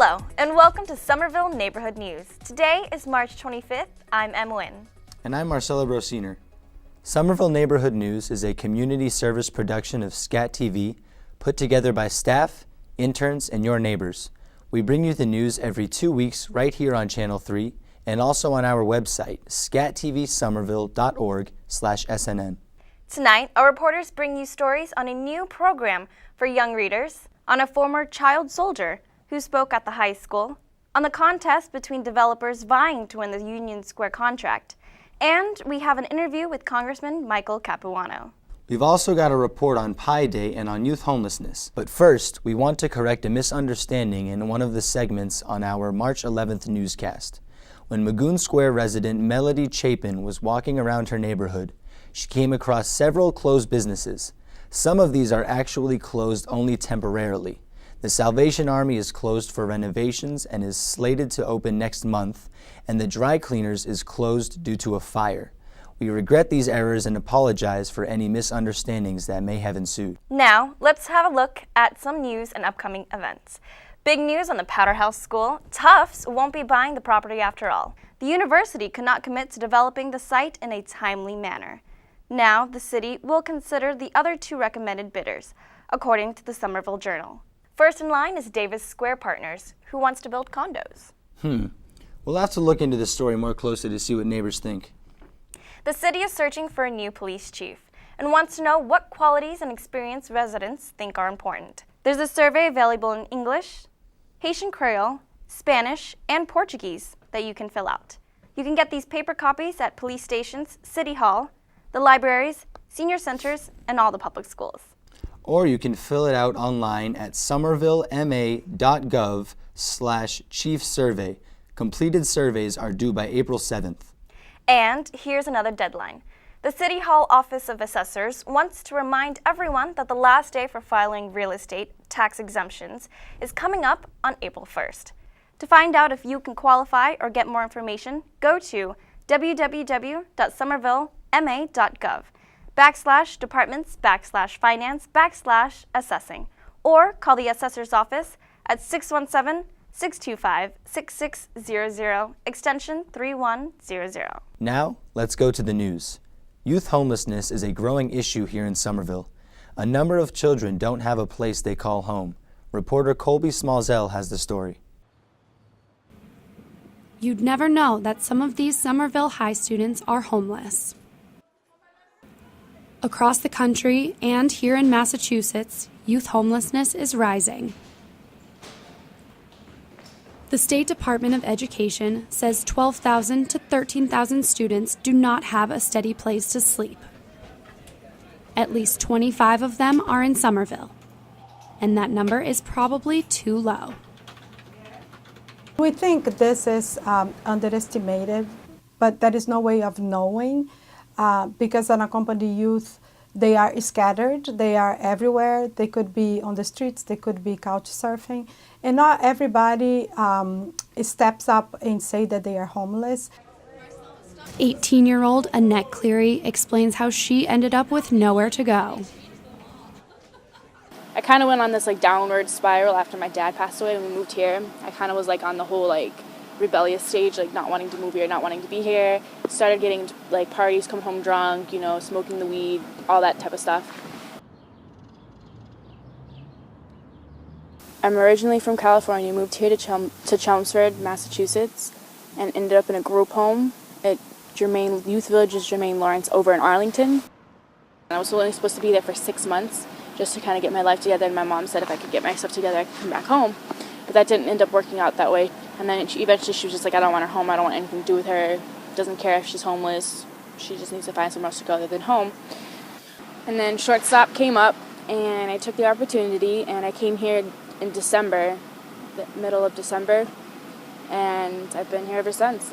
Hello, and welcome to Somerville Neighborhood News. Today is March 25th. I'm Em Nguyen. And I'm Marcelo Brosiner. Somerville Neighborhood News is a community service production of SCATV put together by staff, interns, and your neighbors. We bring you the news every 2 weeks right here on Channel 3 and also on our website, scatvsomerville.org/SNN. Tonight, our reporters bring you stories on a new program for young readers, on a former child soldier who spoke at the high school, on the contest between developers vying to win the Union Square contract, and we have an interview with Congressman Michael Capuano. We've also got a report on Pi Day and on youth homelessness. But first, we want to correct a misunderstanding in one of the segments on our March 11th newscast. When Magoon Square resident Melody Chapin was walking around her neighborhood, she came across several closed businesses. Some of these are actually closed only temporarily. The Salvation Army is closed for renovations and is slated to open next month, and the Dry Cleaners is closed due to a fire. We regret these errors and apologize for any misunderstandings that may have ensued. Now, let's have a look at some news and upcoming events. Big news on the Powderhouse School. Tufts won't be buying the property after all. The university could not commit to developing the site in a timely manner. Now, the city will consider the other two recommended bidders, according to the Somerville Journal. First in line is Davis Square Partners, who wants to build condos. We'll have to look into this story more closely to see what neighbors think. The city is searching for a new police chief and wants to know what qualities and experience residents think are important. There's a survey available in English, Haitian Creole, Spanish, and Portuguese that you can fill out. You can get these paper copies at police stations, City Hall, the libraries, senior centers, and all the public schools. Or you can fill it out online at somervillema.gov/chief survey. Completed surveys are due by April 7th. And here's another deadline. The City Hall Office of Assessors wants to remind everyone that the last day for filing real estate tax exemptions is coming up on April 1st. To find out if you can qualify or get more information, go to www.somervillema.gov/departments/finance/assessing or call the assessor's office at 617-625-6600, extension 3100. Now, let's go to the news. Youth homelessness is a growing issue here in Somerville. A number of children don't have a place they call home. Reporter Colby Smallzell has the story. You'd never know that some of these Somerville High students are homeless. Across the country and here in Massachusetts, youth homelessness is rising. The State Department of Education says 12,000 to 13,000 students do not have a steady place to sleep. At least 25 of them are in Somerville, and that number is probably too low. We think this is underestimated, but there is no way of knowing because unaccompanied youth, they are scattered, they are everywhere. They could be on the streets, they could be couch surfing, and not everybody steps up and say that they are homeless. 18-year-old Annette Cleary explains how she ended up with nowhere to go. I kind of went on this downward spiral after my dad passed away when we moved here. I kind of was on the whole rebellious stage, not wanting to move here, not wanting to be here. Started getting parties, come home drunk, smoking the weed, all that type of stuff. I'm originally from California, moved here to Chelmsford, Massachusetts, and ended up in a group home at Youth Village's Jermaine Lawrence over in Arlington. I was only supposed to be there for 6 months, just to kind of get my life together, and my mom said if I could get my stuff together, I could come back home. But that didn't end up working out that way. And then eventually she was just I don't want her home, I don't want anything to do with her, doesn't care if she's homeless, she just needs to find somewhere else to go other than home. And then shortstop came up, and I took the opportunity, and I came here in December, the middle of December, and I've been here ever since.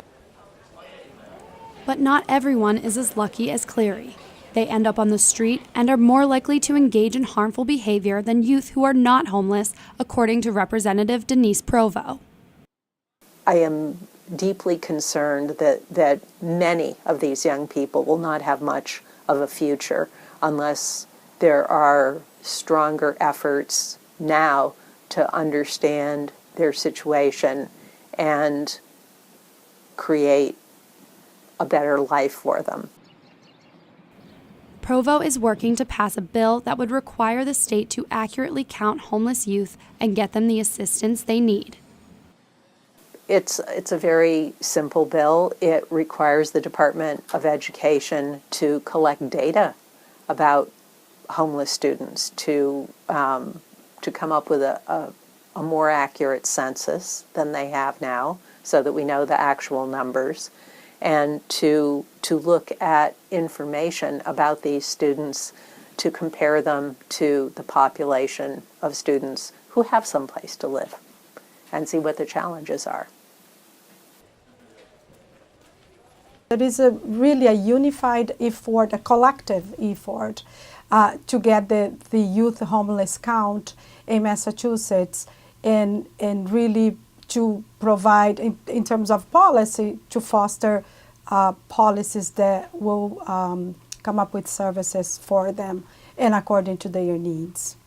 But not everyone is as lucky as Cleary. They end up on the street and are more likely to engage in harmful behavior than youth who are not homeless, according to Representative Denise Provo. I am deeply concerned that many of these young people will not have much of a future unless there are stronger efforts now to understand their situation and create a better life for them. Provo is working to pass a bill that would require the state to accurately count homeless youth and get them the assistance they need. It's a very simple bill. It requires the Department of Education to collect data about homeless students, to come up with a more accurate census than they have now, so that we know the actual numbers, and to look at information about these students, to compare them to the population of students who have some place to live, and see what the challenges are. It is really a unified effort, a collective effort, to get the youth homeless count in Massachusetts, and really to provide, in terms of policy, to foster policies that will come up with services for them and according to their needs.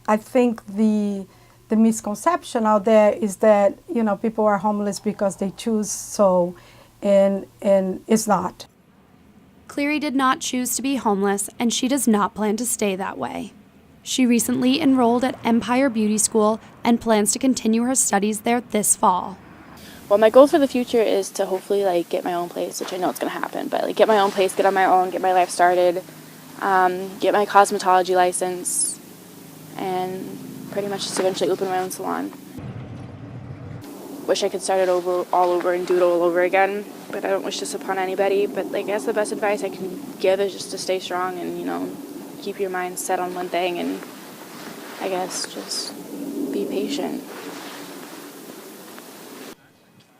I think the misconception out there is that, you know, people are homeless because they choose so, and it's not. Cleary did not choose to be homeless, and she does not plan to stay that way. She recently enrolled at Empire Beauty School and plans to continue her studies there this fall. Well, my goal for the future is to hopefully get my own place, which I know it's going to happen, but get my own place, get on my own, get my life started, get my cosmetology license, and pretty much just eventually open my own salon. Wish I could start it all over and do it all over again, but I don't wish this upon anybody. But I guess the best advice I can give is just to stay strong and, keep your mind set on one thing, and I guess just be patient.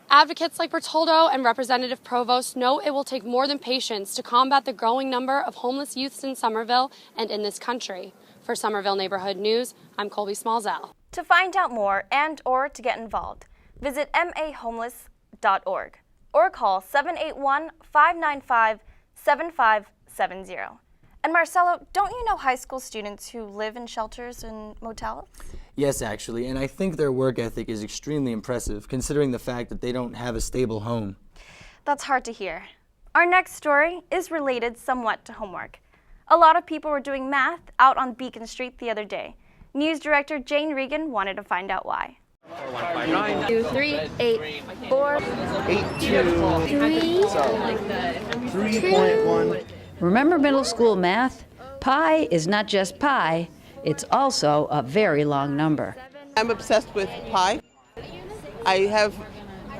Advocates like Bertoldo and Representative Provost know it will take more than patience to combat the growing number of homeless youths in Somerville and in this country. For Somerville Neighborhood News, I'm Colby Smallzell. To find out more and/or to get involved, visit mahomeless.org or call 781-595-7570. And Marcelo, don't you know high school students who live in shelters and motels? Yes, actually, and I think their work ethic is extremely impressive, considering the fact that they don't have a stable home. That's hard to hear. Our next story is related somewhat to homework. A lot of people were doing math out on Beacon Street the other day. News director Jane Regan wanted to find out why. 2, 3, 8, 4, 8, 2, 3.1. Remember middle school math? Pi is not just pi, it's also a very long number. I'm obsessed with pi. I have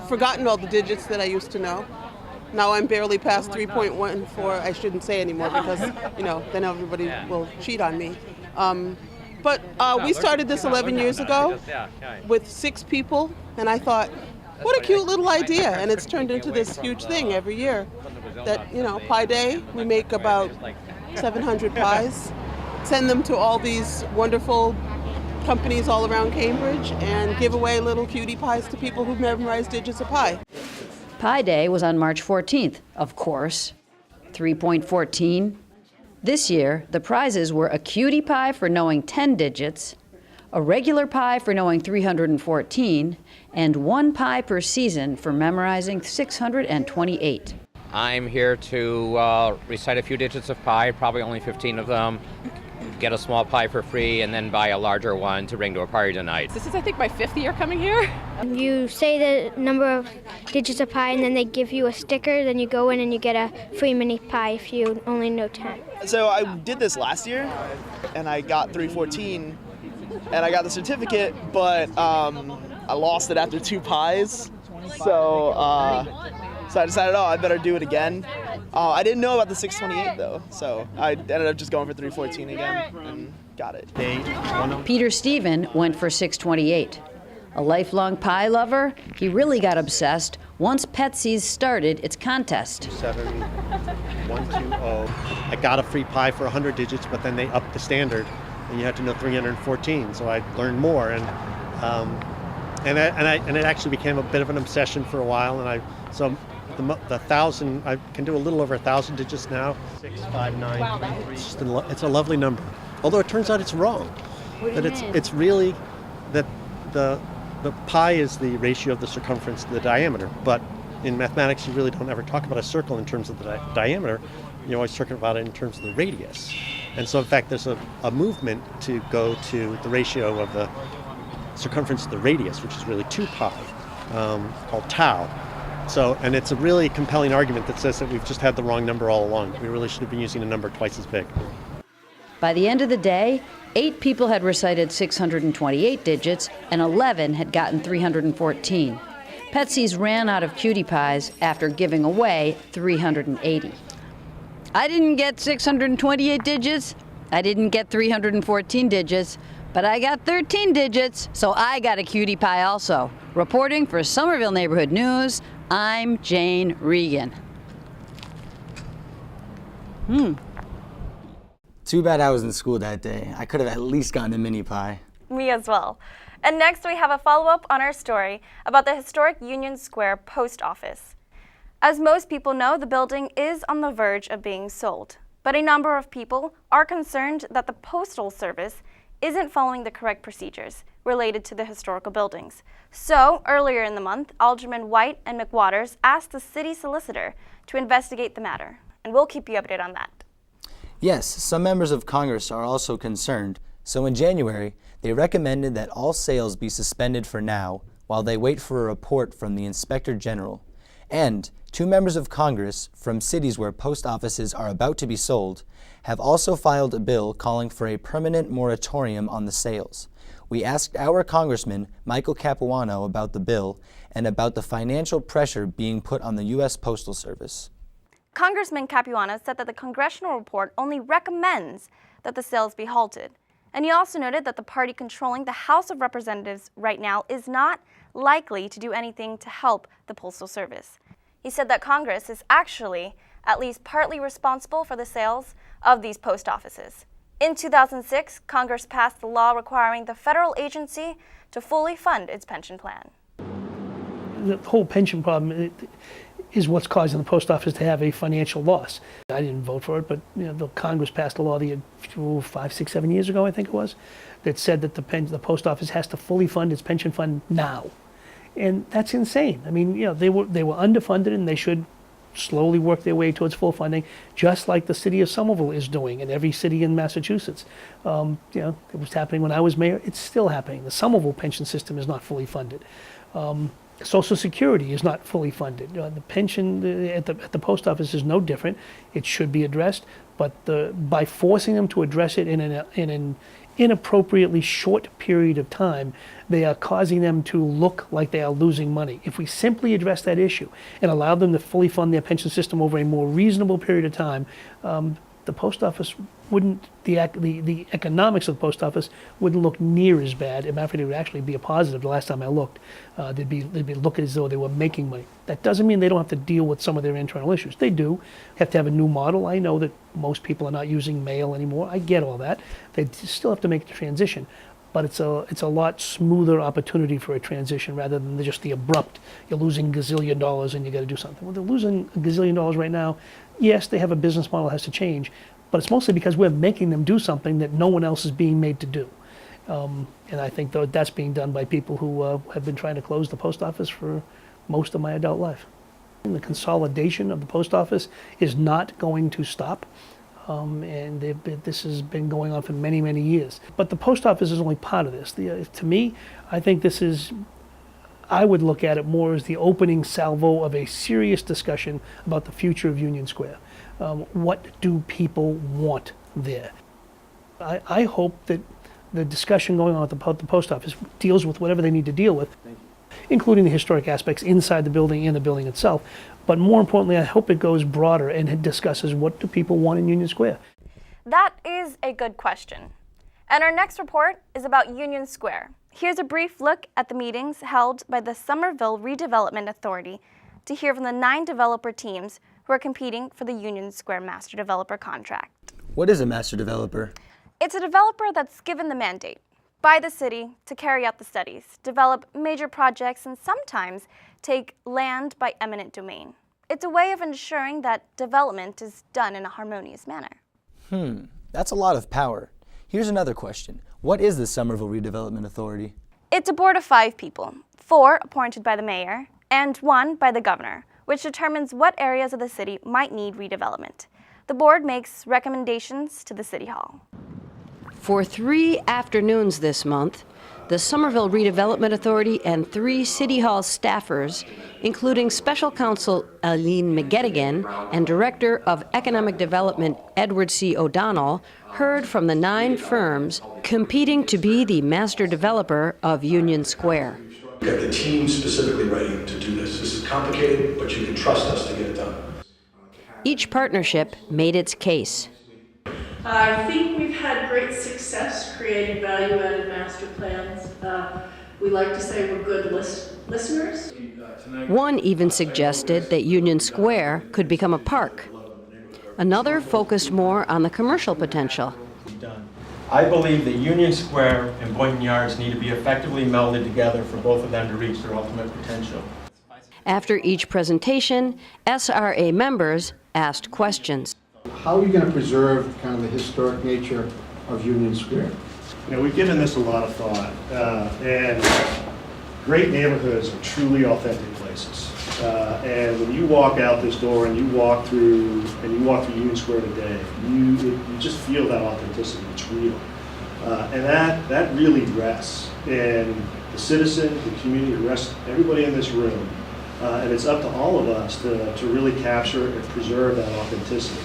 forgotten all the digits that I used to know. Now I'm barely past 3.14. I shouldn't say anymore because, then everybody will cheat on me. But we started this 11 years ago with 6 people, and I thought, what a cute little idea. And it's turned into this huge thing every year. That, Pi Day, we make about 700 pies, send them to all these wonderful companies all around Cambridge, and give away little cutie pies to people who've memorized digits of pi. Pi Day was on March 14th, of course. 3.14. This year, the prizes were a cutie pie for knowing 10 digits, a regular pie for knowing 314, and 1 pie per season for memorizing 628. I'm here to recite a few digits of pi, probably only 15 of them, get a small pie for free, and then buy a larger one to bring to a party tonight. This is, I think, my 5th year coming here. You say the number of digits of pi, and then they give you a sticker. Then you go in and you get a free mini pie if you only know 10. So I did this last year, and I got 314, and I got the certificate, but I lost it after 2 pies. So I decided, I better do it again. I didn't know about the 628 though, so I ended up just going for 314 again and got it. Peter Stephen went for 628. A lifelong pie lover, he really got obsessed once Petsy's started its contest. 7120. I got a free pie for 100 digits, but then they upped the standard, and you had to know 314. So I learned more, and it actually became a bit of an obsession for a while. And the 1,000, I can do a little over 1,000 digits now. 65933. It's a lovely number, although it turns out it's wrong. That it's really that the the pi is the ratio of the circumference to the diameter, but in mathematics you really don't ever talk about a circle in terms of the diameter. You always talk about it in terms of the radius. And so in fact there's a movement to go to the ratio of the circumference to the radius, which is really 2 pi, called tau. So, and it's a really compelling argument that says that we've just had the wrong number all along. We really should have been using a number twice as big. By the end of the day, 8 people had recited 628 digits and 11 had gotten 314. Petsy's ran out of cutie pies after giving away 380. I didn't get 628 digits, I didn't get 314 digits, but I got 13 digits, so I got a cutie pie also. Reporting for Somerville Neighborhood News, I'm Jane Regan. Too bad I was in school that day. I could have at least gotten a mini pie. Me as well. And next we have a follow-up on our story about the historic Union Square post office. As most people know, the building is on the verge of being sold, but a number of people are concerned that the Postal Service isn't following the correct procedures related to the historical buildings. So, earlier in the month, Alderman White and McWaters asked the city solicitor to investigate the matter, and we'll keep you updated on that. Yes, some members of Congress are also concerned, so in January, they recommended that all sales be suspended for now while they wait for a report from the Inspector General. And 2 members of Congress from cities where post offices are about to be sold have also filed a bill calling for a permanent moratorium on the sales. We asked our Congressman, Michael Capuano, about the bill and about the financial pressure being put on the U.S. Postal Service. Congressman Capuano said that the congressional report only recommends that the sales be halted. And he also noted that the party controlling the House of Representatives right now is not likely to do anything to help the Postal Service. He said that Congress is actually at least partly responsible for the sales of these post offices. In 2006, Congress passed the law requiring the federal agency to fully fund its pension plan. The whole pension problem is what's causing the post office to have a financial loss. I didn't vote for it, but the Congress passed a law 5, 6, 7 years ago, I think it was, that said that the post office has to fully fund its pension fund now. And that's insane. I mean, they were underfunded, and they should slowly work their way towards full funding, just like the city of Somerville is doing, and every city in Massachusetts. It was happening when I was mayor. It's still happening. The Somerville pension system is not fully funded. Social Security is not fully funded. The pension at the post office is no different. It should be addressed, but by forcing them to address it in an inappropriately short period of time, they are causing them to look like they are losing money. If we simply address that issue and allow them to fully fund their pension system over a more reasonable period of time, the post office wouldn't, the economics of the post office wouldn't look near as bad. As a matter of fact, it would actually be a positive. The last time I looked, they'd be looking as though they were making money. That doesn't mean they don't have to deal with some of their internal issues. They do have to have a new model. I know that most people are not using mail anymore. I get all that. They still have to make the transition. But it's a lot smoother opportunity for a transition rather than just the abrupt, you're losing gazillion dollars and you got to do something. Well, they're losing a gazillion dollars right now. Yes, they have a business model that has to change, but it's mostly because we're making them do something that no one else is being made to do. And I think that's being done by people who have been trying to close the post office for most of my adult life. And the consolidation of the post office is not going to stop. And this has been going on for many, many years. But the post office is only part of this. To me, I think I would look at it more as the opening salvo of a serious discussion about the future of Union Square. What do people want there? I hope that the discussion going on about the post office deals with whatever they need to deal with, including the historic aspects inside the building and the building itself. But more importantly, I hope it goes broader and it discusses what do people want in Union Square. That is a good question. And our next report is about Union Square. Here's a brief look at the meetings held by the Somerville Redevelopment Authority to hear from the 9 developer teams who are competing for the Union Square Master Developer contract. What is a master developer? It's a developer that's given the mandate by the city to carry out the studies, develop major projects, and sometimes take land by eminent domain. It's a way of ensuring that development is done in a harmonious manner. That's a lot of power. Here's another question. What is the Somerville Redevelopment Authority? It's a board of 5 people, 4 appointed by the mayor and 1 by the governor, which determines what areas of the city might need redevelopment. The board makes recommendations to the City Hall. For 3 afternoons this month, the Somerville Redevelopment Authority and 3 City Hall staffers, including Special Counsel Eileen McGettigan and Director of Economic Development Edward C. O'Donnell, heard from the 9 firms competing to be the master developer of Union Square. We've got the team specifically ready to do this. This is complicated, but you can trust us to get it done. Each partnership made its case. I think we've had great success creating value-added master plans. We like to say we're good listeners. One even suggested that Union Square could become a park. Another focused more on the commercial potential. I believe that Union Square and Boynton Yards need to be effectively melded together for both of them to reach their ultimate potential. After each presentation, SRA members asked questions. How are you going to preserve kind of the historic nature of Union Square? You know, we've given this a lot of thought, and great neighborhoods are truly authentic places. And when you walk out this door and you walk through Union Square today, you just feel that authenticity. It's real, and that really rests in the citizens, the community, rests everybody in this room, and it's up to all of us to really capture and preserve that authenticity.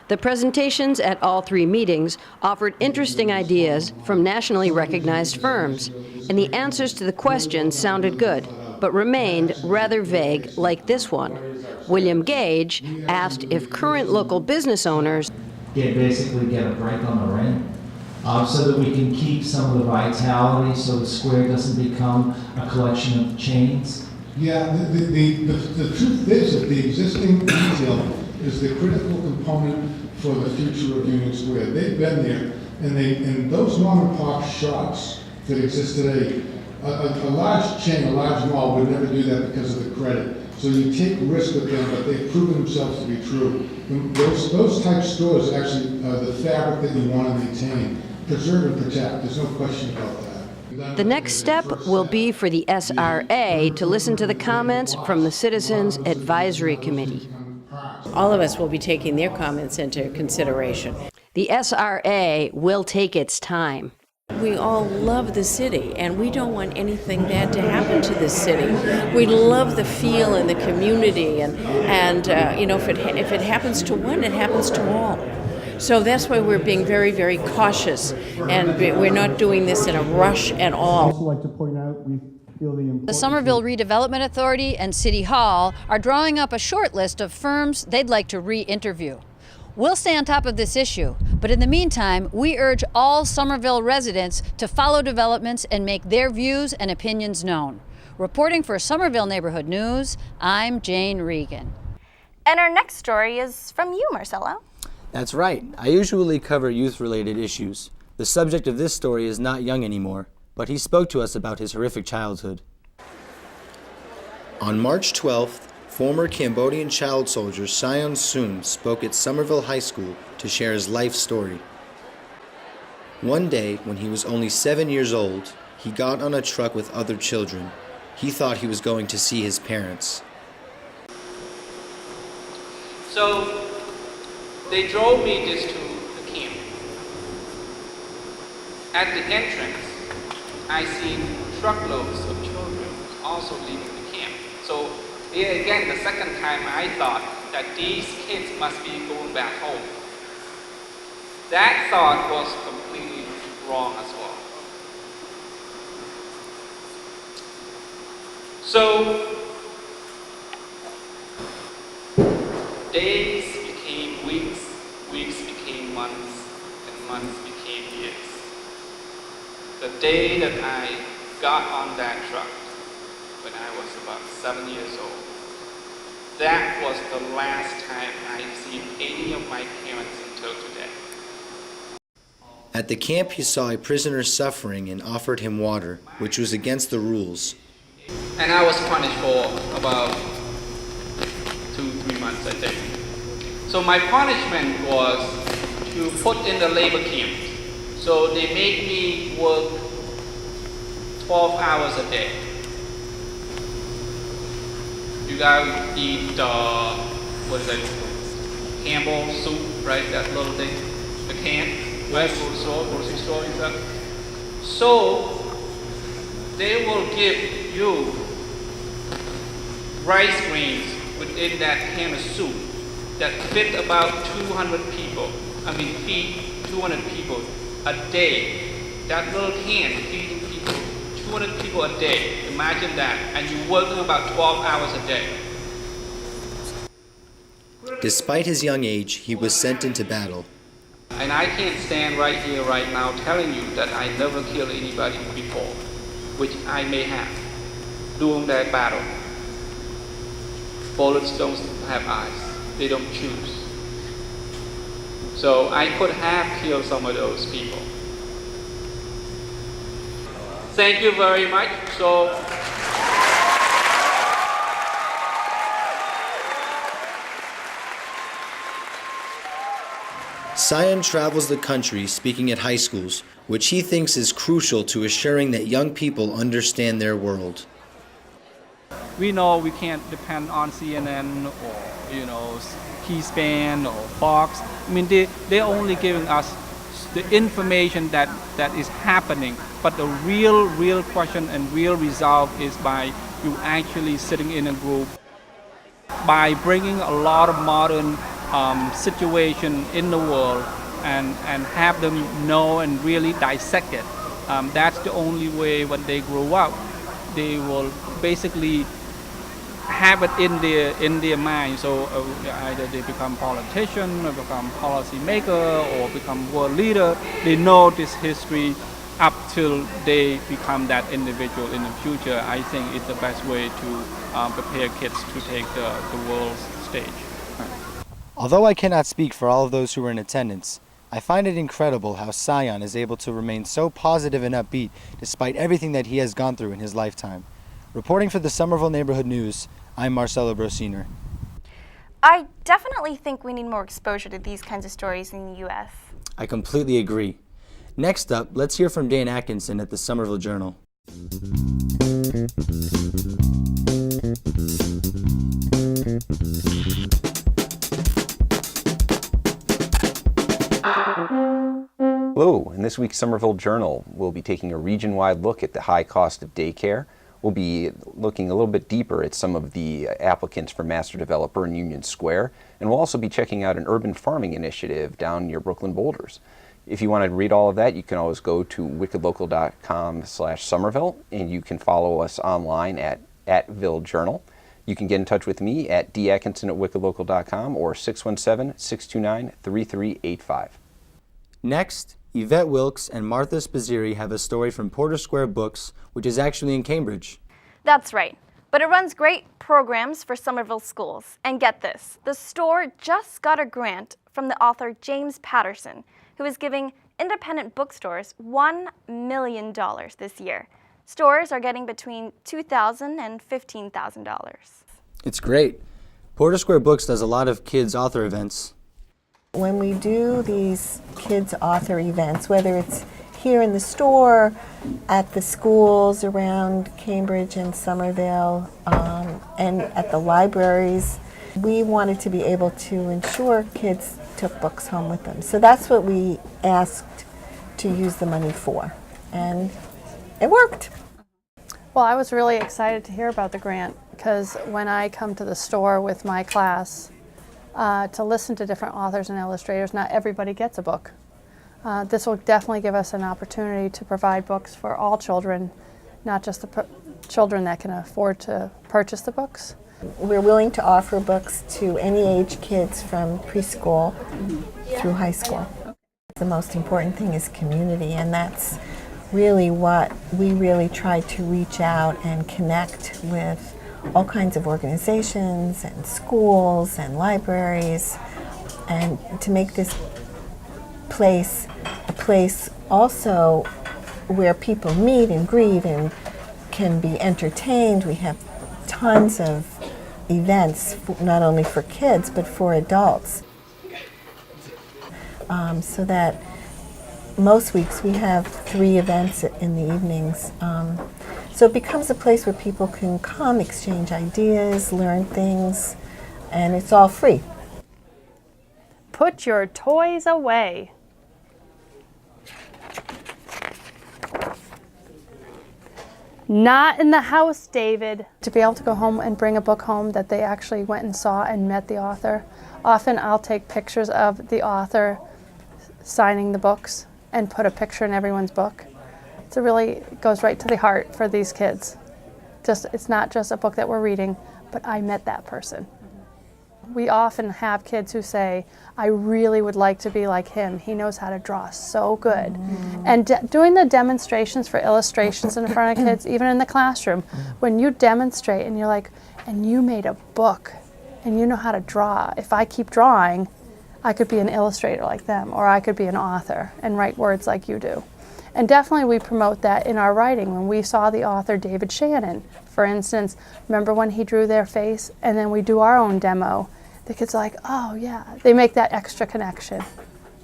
The presentations at all 3 meetings offered interesting ideas from nationally recognized firms, and the answers to the questions sounded good, but remained rather vague, like this one. William Gage asked if current local business owners basically get a break on the rent, so that we can keep some of the vitality, so the square doesn't become a collection of chains. Yeah, the truth is that the existing retail is the critical component for the future of Union Square. They've been there, and those mom and pop shops that exist today, a large chain, a large mall would never do that because of the credit. So you take risk with them, but they've proven themselves to be true. And those type stores actually are the fabric that you want to maintain, preserve and protect. There's no question about that. The next step will be for the SRA to listen to the comments from the Citizens Advisory Committee. All of us will be taking their comments into consideration. The SRA will take its time. We all love the city, and we don't want anything bad to happen to this city. We love the feel and the community, and you know, if it happens to one, it happens to all. So that's why we're being very, very cautious, and we're not doing this in a rush at all. I'd also like to point out The Somerville Redevelopment Authority and City Hall are drawing up a short list of firms they'd like to re-interview. We'll stay on top of this issue, but in the meantime, we urge all Somerville residents to follow developments and make their views and opinions known. Reporting for Somerville Neighborhood News, I'm Jane Regan. And our next story is from you, Marcelo. That's right. I usually cover youth-related issues. The subject of this story is not young anymore, but he spoke to us about his horrific childhood. On March 12th, former Cambodian child soldier Sion Soon spoke at Somerville High School to share his life story. One day, when he was only 7 years old, he got on a truck with other children. He thought he was going to see his parents. So they drove me this to the camp. At the entrance, I see truckloads of children also leaving the camp. So here again, the second time I thought that these kids must be going back home. That thought was completely wrong as well. So days became weeks, weeks became months, and months became years. The day that I got on that truck, when I was about 7 years old, that was the last time I've seen any of my parents until today. At the camp, he saw a prisoner suffering and offered him water, which was against the rules. And I was punished for about 2-3 months, I think. So my punishment was to put in the labor camp. So they made me work 12 hours a day. You gotta eat, what is that, Campbell soup, right, that little thing, the can, right, go to the store, grocery store and stuff. So, they will give you rice grains within that can of soup that fit about 200 people. Feed 200 people a day. That little can feeding people, 200 people a day. Imagine that, and you're working about 12 hours a day. Despite his young age, he was sent into battle. And I can't stand right here, right now, telling you that I never killed anybody before, which I may have, during that battle. Bullets don't have eyes. They don't choose. So I could have killed some of those people. Thank you very much. Sion travels the country speaking at high schools, which he thinks is crucial to assuring that young people understand their world. We know we can't depend on CNN or, K-SPAN or Fox. They're only giving us the information that is happening. But the real question and real result is by you actually sitting in a group, by bringing a lot of modern situation in the world and have them know and really dissect it. That's the only way when they grow up, they will basically have it in their mind. So either they become politician or become policy maker or become world leader. They know this history up till they become that individual in the future. I think it's the best way to prepare kids to take the world's stage. Although I cannot speak for all of those who were in attendance, I find it incredible how Sion is able to remain so positive and upbeat despite everything that he has gone through in his lifetime. Reporting for the Somerville Neighborhood News, I'm Marcelo Brosiner. I definitely think we need more exposure to these kinds of stories in the U.S. I completely agree. Next up, let's hear from Dan Atkinson at the Somerville Journal. Hello, in this week's Somerville Journal, we'll be taking a region-wide look at the high cost of daycare. We'll be looking a little bit deeper at some of the applicants for master developer in Union Square, and we'll also be checking out an urban farming initiative down near Brooklyn Boulders. If you want to read all of that, you can always go to wickedlocal.com/Somerville, and you can follow us online at @VilleJournal. You can get in touch with me at datkinson@wickedlocal.com or 617-629-3385. Next, Yvette Wilkes and Martha Spazzeri have a story from Porter Square Books, which is actually in Cambridge. That's right, but it runs great programs for Somerville schools. And get this, the store just got a grant from the author James Patterson, who is giving independent bookstores $1 million this year. Stores are getting between $2,000 and $15,000. It's great. Porter Square Books does a lot of kids' author events. When we do these kids' author events, whether it's here in the store, at the schools around Cambridge and Somerville, and at the libraries, we wanted to be able to ensure kids took books home with them. So that's what we asked to use the money for, and it worked. Well, I was really excited to hear about the grant because when I come to the store with my class to listen to different authors and illustrators, not everybody gets a book. This will definitely give us an opportunity to provide books for all children, not just the children that can afford to purchase the books. We're willing to offer books to any age kids from preschool through high school. The most important thing is community, and that's really what we really try to reach out and connect with all kinds of organizations and schools and libraries, and to make this place a place also where people meet and greet and can be entertained. We have tons of events, not only for kids but for adults, so that most weeks we have 3 events in the evenings. So it becomes a place where people can come, exchange ideas, learn things, and it's all free. Put your toys away. Not in the house, David. To be able to go home and bring a book home that they actually went and saw and met the author. Often I'll take pictures of the author signing the books and put a picture in everyone's book. It really goes right to the heart for these kids. It's not just a book that we're reading, but I met that person. We often have kids who say, I really would like to be like him. He knows how to draw so good. And doing the demonstrations for illustrations in front of kids, even in the classroom, when you demonstrate and you're like, and you made a book and you know how to draw. If I keep drawing, I could be an illustrator like them, or I could be an author and write words like you do. And definitely we promote that in our writing. When we saw the author David Shannon, for instance, remember when he drew their face, and then we do our own demo, the kids are like, oh yeah, they make that extra connection,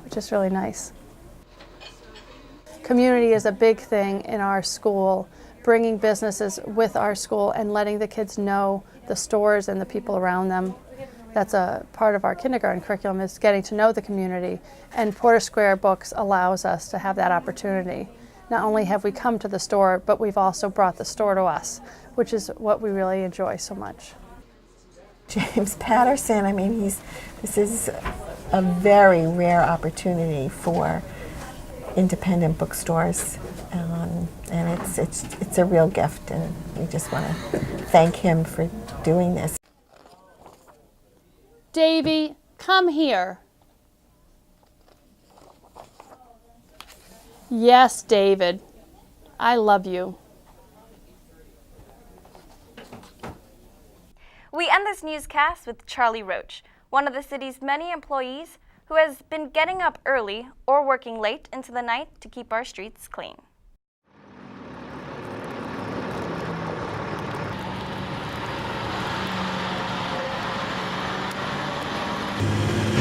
which is really nice. Community is a big thing in our school, bringing businesses with our school and letting the kids know the stores and the people around them. That's a part of our kindergarten curriculum, is getting to know the community, and Porter Square Books allows us to have that opportunity. Not only have we come to the store, but we've also brought the store to us, which is what we really enjoy so much. James Patterson, I mean, this is a very rare opportunity for independent bookstores, and it's a real gift, and we just want to thank him for doing this. Davy, come here. Yes, David, I love you. We end this newscast with Charlie Roach, one of the city's many employees who has been getting up early or working late into the night to keep our streets clean.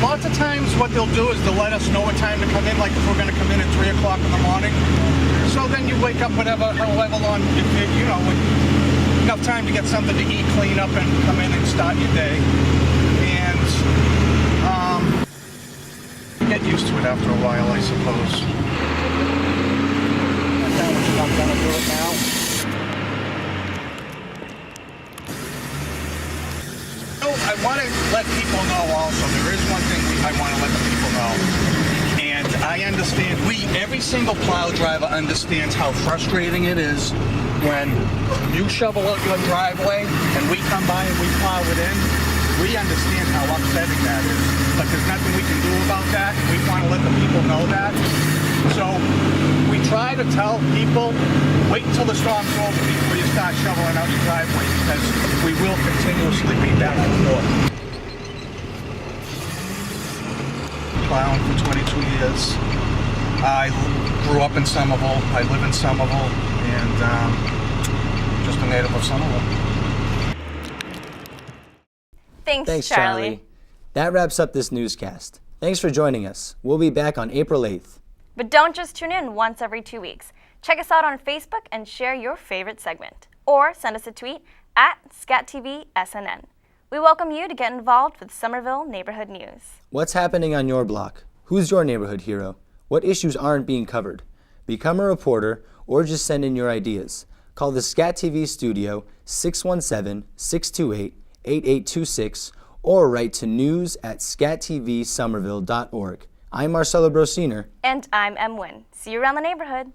Lots of times what they'll do is they'll let us know what time to come in, like if we're going to come in at 3 o'clock in the morning. So then you wake up however long, you know, enough time to get something to eat, clean up, and come in and start your day. And get used to it after a while, I suppose. I'm going to do it now. I want to let people know also, there is one thing I want to let the people know. And I understand, every single plow driver understands how frustrating it is when you shovel out your driveway and we come by and we plow it in. We understand how upsetting that is. But there's nothing we can do about that. We want to let the people know that. So we try to tell people, wait until the storm's over before you start shoveling out your driveway, because we will continuously be back and forth. Plowing for 22 years. I grew up in Somerville. I live in Somerville, and just a native of Somerville. Thanks, Charlie. That wraps up this newscast. Thanks for joining us. We'll be back on April 8th. But don't just tune in once every 2 weeks. Check us out on Facebook and share your favorite segment. Or send us a tweet at SCATV SNN. We welcome you to get involved with Somerville Neighborhood News. What's happening on your block? Who's your neighborhood hero? What issues aren't being covered? Become a reporter or just send in your ideas. Call the SCATV studio 617-628-8826 or write to news@scatvsomerville.org. I'm Marcelo Brosiner. And I'm Em Nguyen. See you around the neighborhood.